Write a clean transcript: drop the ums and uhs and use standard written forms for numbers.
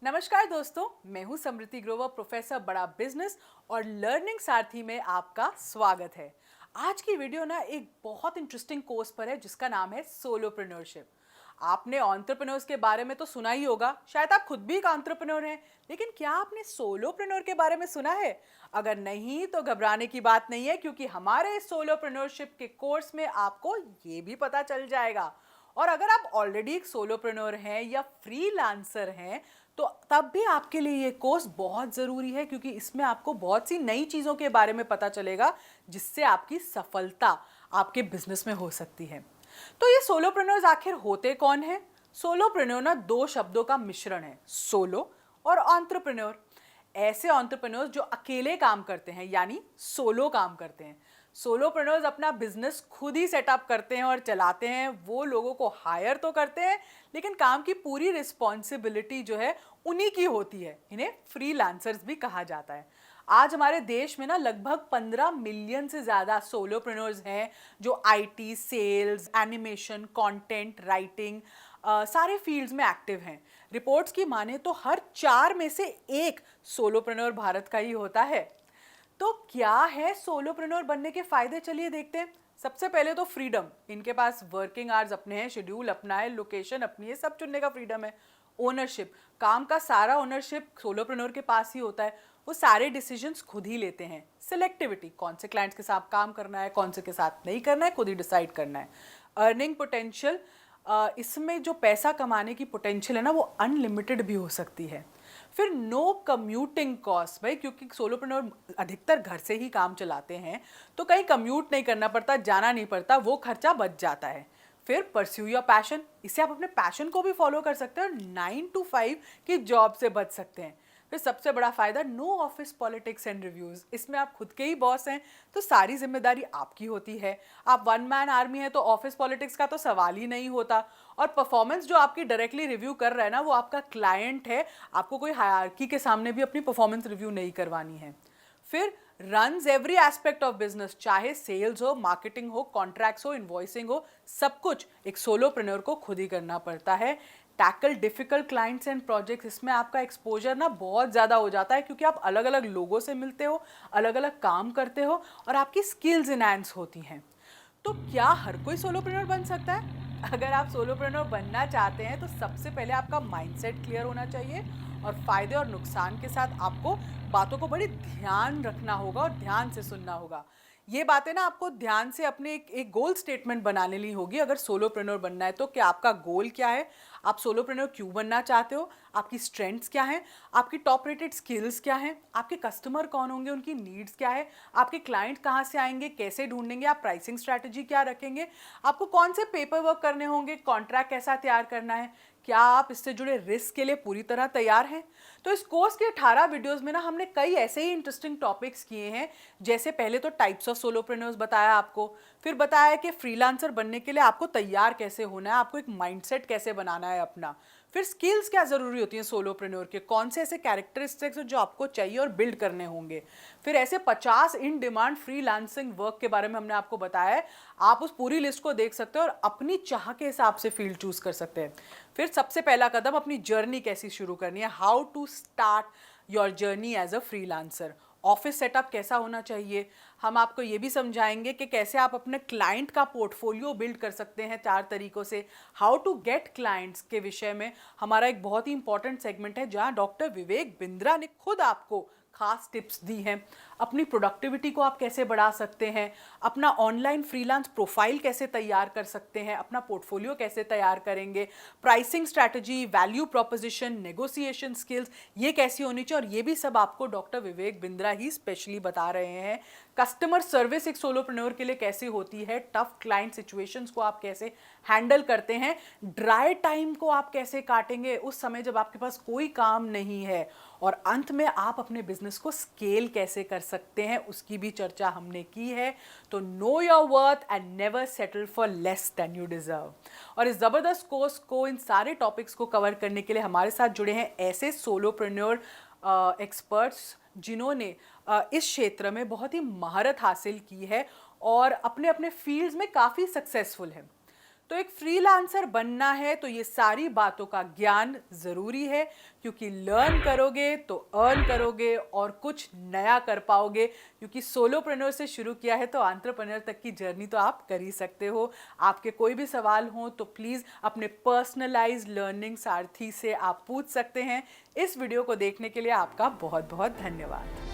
नमस्कार दोस्तों, मैं हूं समृति ग्रोवर, प्रोफेसर बड़ा बिजनेस और लर्निंग सारथी में आपका स्वागत है। आज की वीडियो ना एक बहुत इंटरेस्टिंग कोर्स पर है जिसका नाम है सोलोप्रेन्योरशिप। आपने एंटरप्रेन्योर्स के बारे में तो सुना ही होगा, शायद आप खुद भी एक एंटरप्रेन्योर हैं, लेकिन क्या आपने सोलोप्रेन्योर के बारे में सुना है? अगर नहीं तो घबराने की बात नहीं है, क्योंकि हमारे सोलोप्रेन्योरशिप के कोर्स में आपको ये भी पता चल जाएगा। और अगर आप ऑलरेडी एक सोलोप्रेन्योर हैं या फ्रीलांसर हैं, तो तब भी आपके लिए ये कोर्स बहुत ज़रूरी है, क्योंकि इसमें आपको बहुत सी नई चीज़ों के बारे में पता चलेगा जिससे आपकी सफलता आपके बिजनेस में हो सकती है। तो ये सोलोप्रेन्योर्स आखिर होते कौन हैं? सोलोप्रेन्योर ना दो शब्दों का मिश्रण है, सोलो और एंटरप्रेन्योर। ऐसे एंटरप्रेन्योर्स जो अकेले काम करते हैं, यानी सोलो काम करते हैं। सोलोप्रेन्योर्स अपना बिजनेस खुद ही सेटअप करते हैं और चलाते हैं। वो लोगों को हायर तो करते हैं, लेकिन काम की पूरी रिस्पॉन्सिबिलिटी जो है उन्हीं की होती है। इन्हें फ्रीलांसर्स भी कहा जाता है। आज हमारे देश में ना लगभग 15 मिलियन से ज़्यादा सोलोप्रेन्योर्स हैं जो IT, sales, animation, content writing, सारे फील्ड्स में एक्टिव हैं। रिपोर्ट्स की माने तो हर 4 में से एक सोलोप्रेन्योर भारत का ही होता है। तो क्या है सोलोप्रेन्योर बनने के फायदे, चलिए देखते हैं। सबसे पहले तो फ्रीडम। इनके पास वर्किंग आवर्स अपने हैं, शेड्यूल अपना है, लोकेशन अपनी है, सब चुनने का फ्रीडम है। ओनरशिप, काम का सारा ओनरशिप सोलोप्रेन्योर के पास ही होता है। वो सारे डिसीजंस खुद ही लेते हैं। सिलेक्टिविटी, कौन से क्लाइंट्स के साथ काम करना है, कौन से के साथ नहीं करना है, खुद ही डिसाइड करना है। अर्निंग पोटेंशियल, इसमें जो पैसा कमाने की पोटेंशियल है ना, वो अनलिमिटेड भी हो सकती है। फिर नो कम्यूटिंग कॉस्ट, भाई क्योंकि सोलोप्रेन्योर अधिकतर घर से ही काम चलाते हैं, तो कहीं कम्यूट नहीं करना पड़ता, जाना नहीं पड़ता, वो खर्चा बच जाता है। फिर परस्यू योर पैशन, इससे आप अपने पैशन को भी फॉलो कर सकते हैं और 9 to 5 की जॉब से बच सकते हैं। फिर सबसे बड़ा फायदा, no office politics and reviews. इसमें आप खुद के ही बॉस हैं, तो सारी जिम्मेदारी आपकी होती है। आप वन मैन आर्मी है, तो ऑफिस पॉलिटिक्स का तो सवाल ही नहीं होता। और परफॉर्मेंस जो आपकी डायरेक्टली रिव्यू कर रहा है ना, वो आपका क्लाइंट है। आपको कोई हायरार्की के सामने भी अपनी परफॉर्मेंस रिव्यू नहीं करवानी है। फिर runs every aspect of business, चाहे सेल्स हो, मार्केटिंग हो, कॉन्ट्रैक्ट्स हो, इन्वॉइसिंग हो, सब कुछ एक सोलोप्रेन्योर को खुद ही करना पड़ता है। Tackle difficult clients and projects, इसमें आपका एक्सपोजर ना बहुत ज़्यादा हो जाता है, क्योंकि आप अलग अलग लोगों से मिलते हो, अलग अलग काम करते हो और आपकी स्किल्स इनहैंस होती हैं। तो क्या हर कोई सोलोप्रेन्योर बन सकता है? अगर आप सोलोप्रेन्योर बनना चाहते हैं, तो सबसे पहले आपका माइंडसेट क्लियर होना चाहिए और फायदे और नुकसान के साथ आपको बातों को बड़ी ध्यान रखना होगा और ध्यान से सुनना होगा। ये बातें ना आपको ध्यान से अपने एक गोल स्टेटमेंट बना लेनी होगी अगर सोलोप्रेन्योर बनना है तो। कि आपका गोल क्या है, आप सोलोप्रेन्योर क्यों बनना चाहते हो, आपकी स्ट्रेंथ्स क्या हैं, आपकी टॉप रेटेड स्किल्स क्या हैं, आपके कस्टमर कौन होंगे, उनकी नीड्स क्या है, आपके क्लाइंट कहाँ से आएंगे, कैसे ढूंढेंगे, आप प्राइसिंग स्ट्रैटेजी क्या रखेंगे, आपको कौन से पेपर वर्क करने होंगे, कॉन्ट्रैक्ट कैसा तैयार करना है, क्या आप इससे जुड़े रिस्क के लिए पूरी तरह तैयार हैं। तो इस कोर्स के 18 वीडियोस में ना हमने कई ऐसे ही इंटरेस्टिंग टॉपिक्स किए हैं। जैसे पहले तो टाइप्स ऑफ सोलोप्रेन्योर्स बताया आपको, फिर बताया कि फ्रीलांसर बनने के लिए आपको तैयार कैसे होना है, आपको एक माइंडसेट कैसे बनाना है अपना, फिर स्किल्स क्या ज़रूरी होती हैं सोलोप्रेन्योर के, कौन से ऐसे कैरेक्टरिस्टिक्स जो आपको चाहिए और बिल्ड करने होंगे, फिर ऐसे 50 इन डिमांड फ्रीलांसिंग वर्क के बारे में हमने आपको बताया है। आप उस पूरी लिस्ट को देख सकते हो और अपनी चाह के हिसाब से फील्ड चूज कर सकते हैं। फिर सबसे पहला कदम, अपनी जर्नी कैसी शुरू करनी है, how to start your journey as a freelancer. Office setup कैसा होना चाहिए, हम आपको ये भी समझाएंगे कि कैसे आप अपने क्लाइंट का पोर्टफोलियो बिल्ड कर सकते हैं 4 तरीकों से। हाउ टू गेट क्लाइंट्स के विषय में हमारा एक बहुत ही इंपॉर्टेंट सेगमेंट है, जहां डॉक्टर विवेक बिंद्रा ने खुद आपको खास टिप्स दी हैं। अपनी प्रोडक्टिविटी को आप कैसे बढ़ा सकते हैं, अपना ऑनलाइन फ्रीलांस प्रोफाइल कैसे तैयार कर सकते हैं, अपना पोर्टफोलियो कैसे तैयार करेंगे, pricing strategy, value proposition, negotiation skills ये कैसी होनी चाहिए, और ये भी सब आपको डॉक्टर विवेक बिंद्रा ही स्पेशली बता रहे हैं। कस्टमर सर्विस एक सोलोप्रेन्योर के लिए कैसे होती है, टफ क्लाइंट सिचुएशंस को आप कैसे हैंडल करते हैं, ड्राई टाइम को आप कैसे काटेंगे उस समय जब आपके पास कोई काम नहीं है, और अंत में आप अपने बिजनेस को स्केल कैसे कर सकते हैं, उसकी भी चर्चा हमने की है। तो know your worth and never settle for less than you deserve. और इस जबरदस्त कोर्स को, इन सारे टॉपिक्स को कवर करने के लिए हमारे साथ जुड़े हैं ऐसे सोलोप्रेन्योर एक्सपर्ट्स जिन्होंने इस क्षेत्र में बहुत ही महारत हासिल की है और अपने अपने फील्ड्स में काफ़ी सक्सेसफुल हैं। तो एक फ्रीलांसर बनना है तो ये सारी बातों का ज्ञान ज़रूरी है, क्योंकि लर्न करोगे तो अर्न करोगे और कुछ नया कर पाओगे। क्योंकि सोलोप्रेन्योर से शुरू किया है तो एंटरप्रेन्योर तक की जर्नी तो आप कर ही सकते हो। आपके कोई भी सवाल हो तो प्लीज़ अपने पर्सनलाइज्ड लर्निंग सारथी से आप पूछ सकते हैं। इस वीडियो को देखने के लिए आपका बहुत बहुत धन्यवाद।